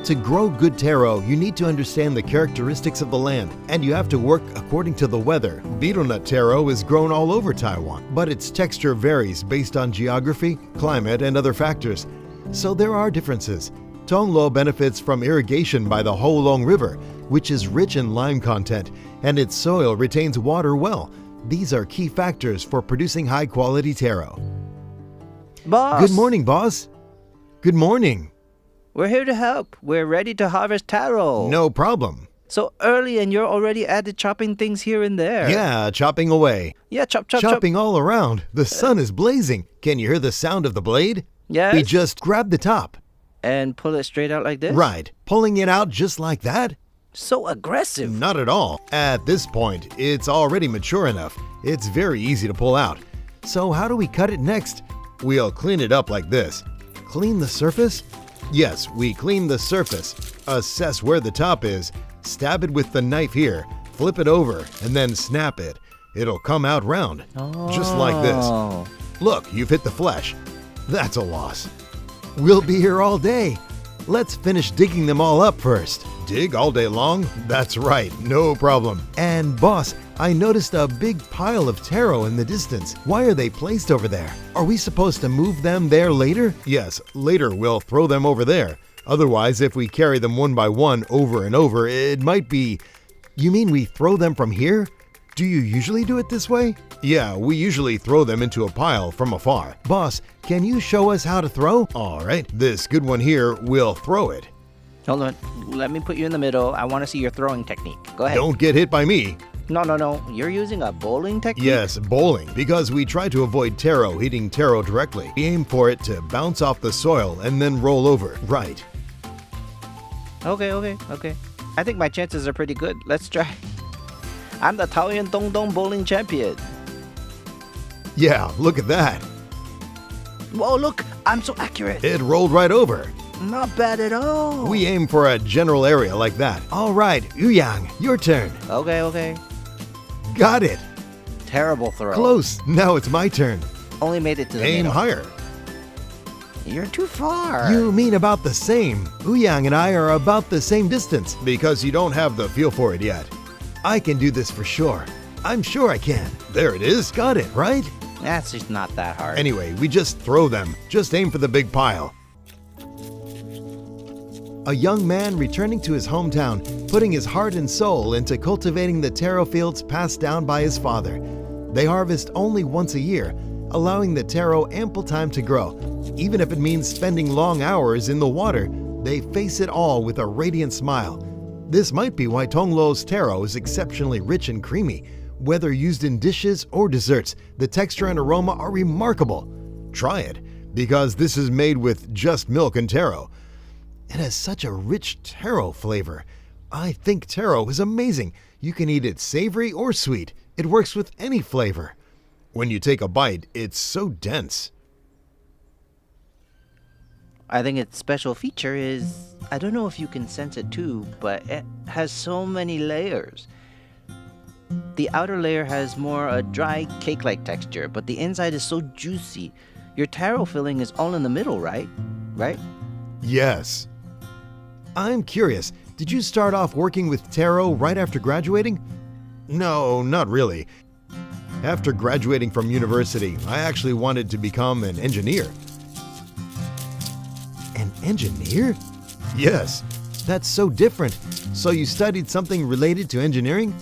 To grow good taro, you need to understand the characteristics of the land, and you have to work according to the weather. Beetle nut taro is grown all over Taiwan, but its texture varies based on geography, climate, and other factors. So there are differences. Tongluo benefits from irrigation by the Holong River, which is rich in lime content, and its soil retains water well. These are key factors for producing high-quality taro. Boss! Good morning, boss. Good morning. We're here to help. We're ready to harvest taro. No problem. So early and you're already at it chopping things here and there. Yeah, chopping away. Yeah, chop. Chopping all around. The sun is blazing. Can you hear the sound of the blade? Yes. We just grab the top. And pull it straight out like this? Right. Pulling it out just like that? So aggressive. Not at all. At this point, it's already mature enough. It's very easy to pull out. So how do we cut it next? We'll clean it up like this. Clean the surface? Yes, we clean the surface. Assess where the top is. Stab it with the knife here. Flip it over and then snap it. It'll come out round. Just like this. Look, you've hit the flesh. That's a loss. We'll be here all day. Let's finish digging them all up first. Dig all day long? That's right, no problem. And boss, I noticed a big pile of taro in the distance. Why are they placed over there? Are we supposed to move them there later? Yes, later we'll throw them over there. Otherwise, if we carry them one by one over and over, it might be... You mean we throw them from here? Do you usually do it this way? Yeah, we usually throw them into a pile from afar. Boss, can you show us how to throw? All right, this good one here will throw it. Hold on. Let me put you in the middle. I want to see your throwing technique. Go ahead. Don't get hit by me. No. You're using a bowling technique? Yes, bowling, because we try to avoid taro hitting taro directly. We aim for it to bounce off the soil and then roll over. Right. Okay. I think my chances are pretty good. Let's try. I'm the Taoyuan Dongdong bowling champion. Yeah, look at that. Whoa, look, I'm so accurate. It rolled right over. Not bad at all. We aim for a general area like that. All right, Yu-Yang, your turn. Okay. Got it. Terrible throw. Close. Now it's my turn. Only made it to the Aim middle. higher. You're too far. You mean about the same. Yu-Yang and I are about the same distance. Because you don't have the feel for it yet. I can do this for sure. I'm sure I can. There it is. Got it, right? That's just not that hard. Anyway, we just throw them. Just aim for the big pile. A young man returning to his hometown, putting his heart and soul into cultivating the taro fields passed down by his father. They harvest only once a year, allowing the taro ample time to grow. Even if it means spending long hours in the water, they face it all with a radiant smile. This might be why Tongluo's taro is exceptionally rich and creamy. Whether used in dishes or desserts, the texture and aroma are remarkable. Try it, because this is made with just milk and taro. It has such a rich taro flavor. I think taro is amazing. You can eat it savory or sweet. It works with any flavor. When you take a bite, it's so dense. I think its special feature is, I don't know if you can sense it too, but it has so many layers. The outer layer has more a dry cake-like texture, but the inside is so juicy. Your taro filling is all in the middle, right? Right? Yes. I'm curious, did you start off working with taro right after graduating? No, not really. After graduating from university, I actually wanted to become an engineer. An engineer? Yes, that's so different. So you studied something related to engineering?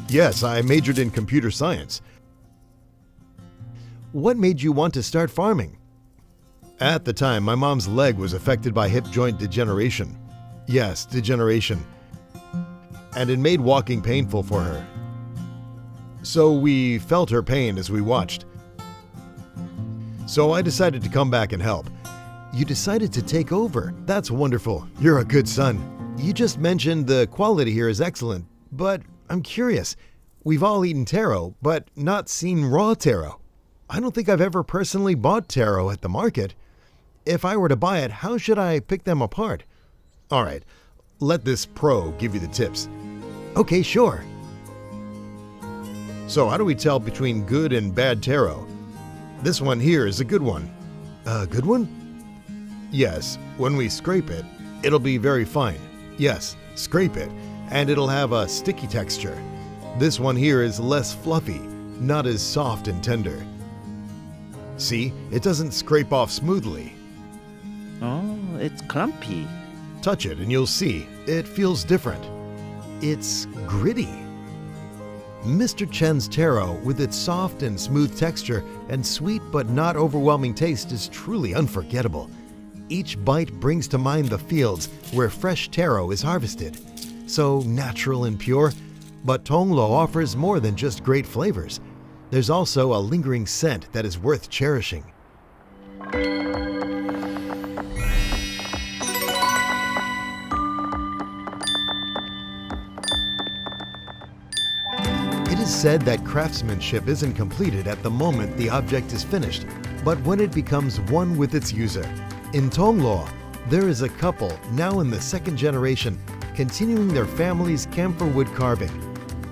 Yes, I majored in computer science. What made you want to start farming? At the time, my mom's leg was affected by hip joint degeneration. Yes, degeneration. And it made walking painful for her. So we felt her pain as we watched. So I decided to come back and help. You decided to take over. That's wonderful. You're a good son. You just mentioned the quality here is excellent, but I'm curious. We've all eaten taro, but not seen raw taro. I don't think I've ever personally bought taro at the market. If I were to buy it, how should I pick them apart? All right, let this pro give you the tips. Okay, sure. So how do we tell between good and bad taro? This one here is a good one. A good one? Yes, when we scrape it, It'll be very fine. Yes, scrape it, and it'll have a sticky texture. This one here is less fluffy, not as soft and tender. See, it doesn't scrape off smoothly. Oh, it's clumpy. Touch it and you'll see, it feels different. It's gritty. Mr. Chen's taro, with its soft and smooth texture and sweet but not overwhelming taste, is truly unforgettable. Each bite brings to mind the fields where fresh taro is harvested. So natural and pure, but Tongluo offers more than just great flavors. There's also a lingering scent that is worth cherishing. It is said that craftsmanship isn't completed at the moment the object is finished, but when it becomes one with its user. In Tongluo, there is a couple now in the second generation continuing their family's camphor wood carving.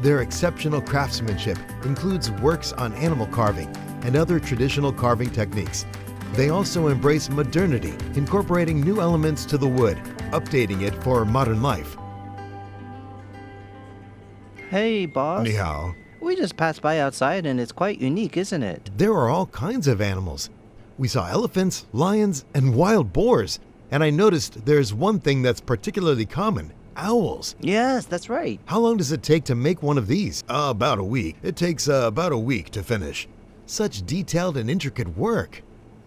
Their exceptional craftsmanship includes works on animal carving and other traditional carving techniques. They also embrace modernity, incorporating new elements to the wood, updating it for modern life. Hey, boss. Ni hao. We just passed by outside and it's quite unique, isn't it? There are all kinds of animals. We saw elephants, lions, and wild boars. And I noticed there's one thing that's particularly common: owls. Yes, that's right. How long does it take to make one of these? About a week. It takes about a week to finish. Such detailed and intricate work.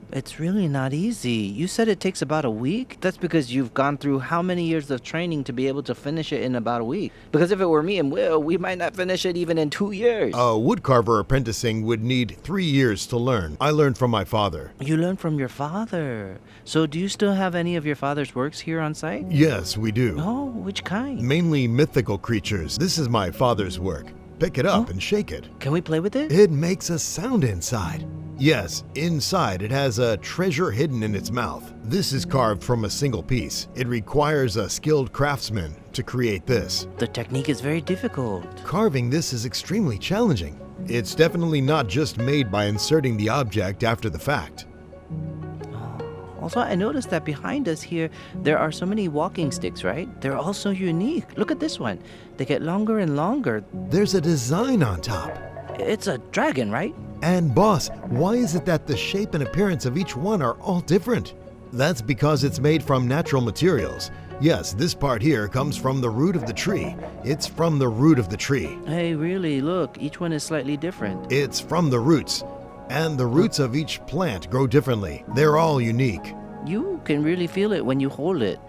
It's really not easy. You said it takes about a week? That's because you've gone through how many years of training to be able to finish it in about a week? Because if it were me and Will, we might not finish it even in 2 years. A woodcarver apprenticing would need 3 years to learn. I learned from my father. You learned from your father. So do you still have any of your father's works here on site? Yes, we do. Oh, which kind? Mainly mythical creatures. This is my father's work. Pick it up and shake it. Can we play with it? It makes a sound inside. Yes, inside it has a treasure hidden in its mouth. This is carved from a single piece. It requires a skilled craftsman to create this. The technique is very difficult. Carving this is extremely challenging. It's definitely not just made by inserting the object after the fact. Also, I noticed that behind us here, there are so many walking sticks, right? They're all so unique. Look at this one. They get longer and longer. There's a design on top. It's a dragon, right? And boss, why is it that the shape and appearance of each one are all different? That's because it's made from natural materials. Yes, this part here comes from the root of the tree. It's from the root of the tree. Hey, really, look, each one is slightly different. It's from the roots. And the roots of each plant grow differently. They're all unique. You can really feel it when you hold it.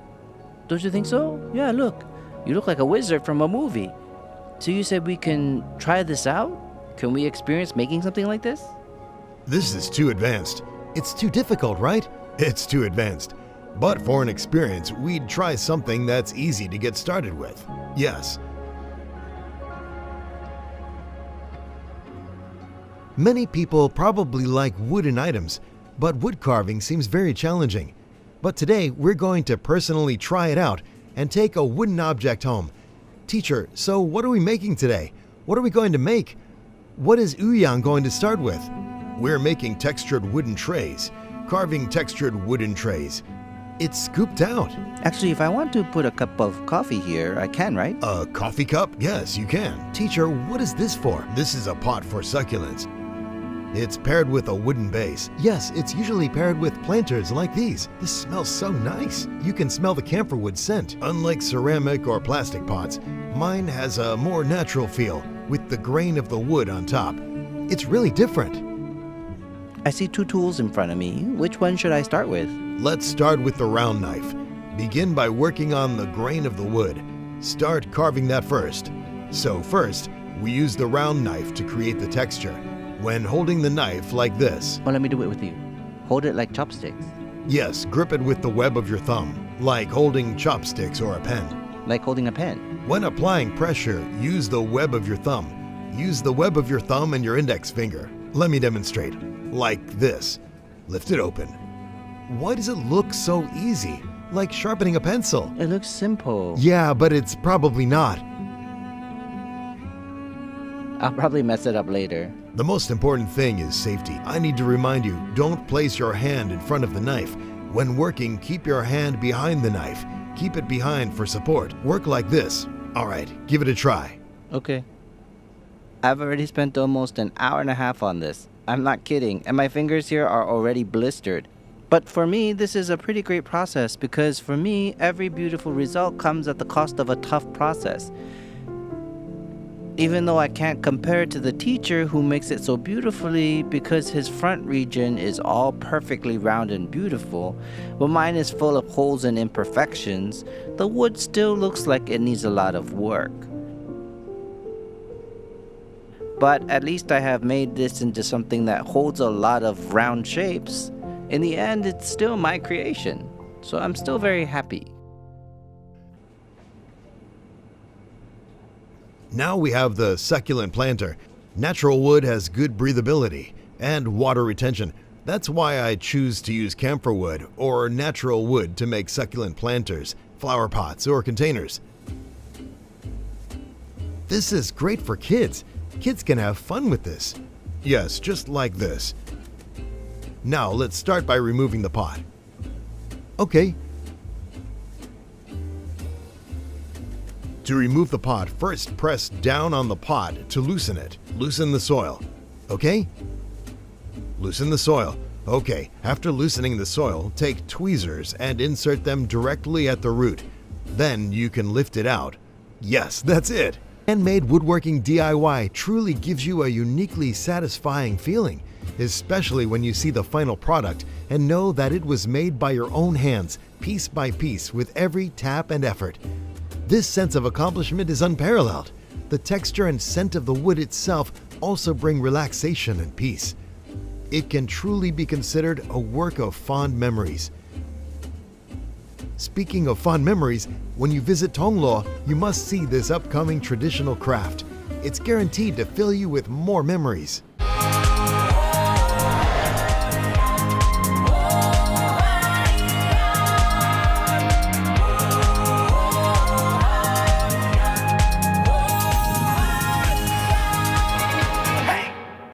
Don't you think so? Yeah, look. You look like a wizard from a movie. So you said we can try this out? Can we experience making something like this? This is too advanced. It's too difficult, right? It's too advanced. But for an experience, we'd try something that's easy to get started with. Yes. Many people probably like wooden items, but wood carving seems very challenging. But today, we're going to personally try it out and take a wooden object home. Teacher, so what are we making today? What are we going to make? What is U.AMAZING going to start with? We're making textured wooden trays. Carving textured wooden trays. It's scooped out. Actually, if I want to put a cup of coffee here, I can, right? A coffee cup? Yes, you can. Teacher, what is this for? This is a pot for succulents. It's paired with a wooden base. Yes, it's usually paired with planters like these. This smells so nice. You can smell the camphor wood scent. Unlike ceramic or plastic pots, mine has a more natural feel with the grain of the wood on top. It's really different. I see 2 tools in front of me. Which one should I start with? Let's start with the round knife. Begin by working on the grain of the wood. Start carving that first. So first, we use the round knife to create the texture. When holding the knife like this. Well, let me do it with you. Hold it like chopsticks. Yes, grip it with the web of your thumb, like holding chopsticks or a pen. Like holding a pen. When applying pressure, use the web of your thumb. Use the web of your thumb and your index finger. Let me demonstrate. Like this. Lift it open. Why does it look so easy? Like sharpening a pencil. It looks simple. Yeah, but it's probably not. I'll probably mess it up later. The most important thing is safety. I need to remind you, don't place your hand in front of the knife. When working, keep your hand behind the knife. Keep it behind for support. Work like this. Alright, give it a try. Okay. I've already spent almost an hour and a half on this. I'm not kidding, and my fingers here are already blistered. But for me, this is a pretty great process because for me, every beautiful result comes at the cost of a tough process. Even though I can't compare it to the teacher who makes it so beautifully because his front region is all perfectly round and beautiful, but mine is full of holes and imperfections, the wood still looks like it needs a lot of work. But at least I have made this into something that holds a lot of round shapes. In the end, it's still my creation, so I'm still very happy. Now we have the succulent planter. Natural wood has good breathability and water retention. That's why I choose to use camphor wood or natural wood to make succulent planters, flower pots, or containers. This is great for kids. Kids can have fun with this. Yes, just like this. Now let's start by removing the pot. Okay. To remove the pot, first press down on the pot to loosen it. Loosen the soil. Okay? Loosen the soil. Okay, after loosening the soil, take tweezers and insert them directly at the root. Then you can lift it out. Yes, that's it. Handmade woodworking DIY truly gives you a uniquely satisfying feeling, especially when you see the final product and know that it was made by your own hands, piece by piece, with every tap and effort. This sense of accomplishment is unparalleled. The texture and scent of the wood itself also bring relaxation and peace. It can truly be considered a work of fond memories. Speaking of fond memories, when you visit Tongluo, you must see this upcoming traditional craft. It's guaranteed to fill you with more memories.